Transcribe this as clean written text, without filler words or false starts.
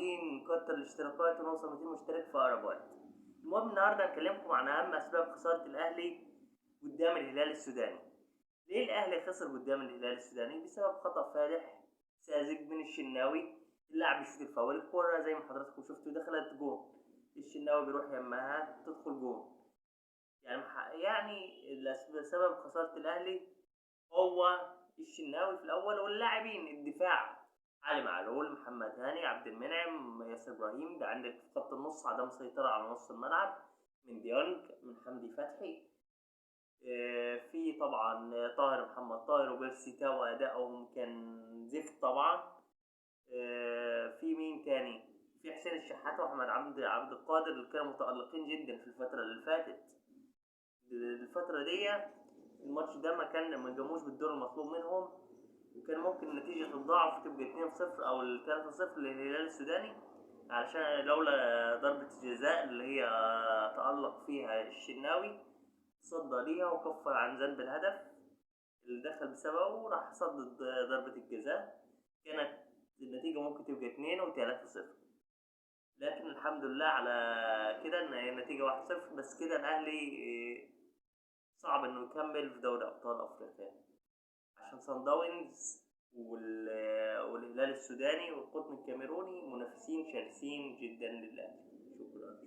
عاوزين نكتر الاشتراكات ونوصل 200 مشترك في اقرب وقت. المهم النهارده هنكلمكم عن اهم اسباب خساره الاهلي قدام الهلال السوداني. ليه الاهلي خسر قدام الهلال السوداني؟ بسبب خطأ فادح ساذج من الشناوي. اللاعب يشوط الفاول، الكوره زي ما حضراتكم شفتوا دخلت جون، الشناوي بيروح يمها تدخل جون. يعني سبب خساره الاهلي هو الشناوي في الاول واللاعبين. الدفاع علي معلول، محمد هاني، عبد المنعم، ياسر ابراهيم. ده عندك في خط النص عدم سيطره على نص الملعب من ديونج، من حمدي فتحي. في طبعا طاهر، محمد طاهر وبيرسي تاو ادائهم كان زفت طبعا. في مين تاني؟ في حسين الشحات واحمد عبد القادر اللي كانوا متألقين جدا في الفتره اللي فاتت. الفتره دي الماتش ده ما جاموش بالدور المطلوب منهم، وكان ممكن النتيجة تتضاعف تبقى 2-0 أو 3-0 للهلال السوداني، علشان لولا ضربة الجزاء اللي هي تألق فيها الشناوي، صد ليها وكفر عن ذنب الهدف اللي دخل بسببه وراح صد ضربة الجزاء. كانت النتيجة ممكن تبقى 2 و3-0، لكن الحمد لله على كده ان النتيجة 1-0. بس كده الأهلي صعب انه يكمل في دوري أبطال أفريقيا، عشان صن داونز والهلال السوداني والقطن الكاميروني منافسين شرسين جدا للاهلي. شكرا.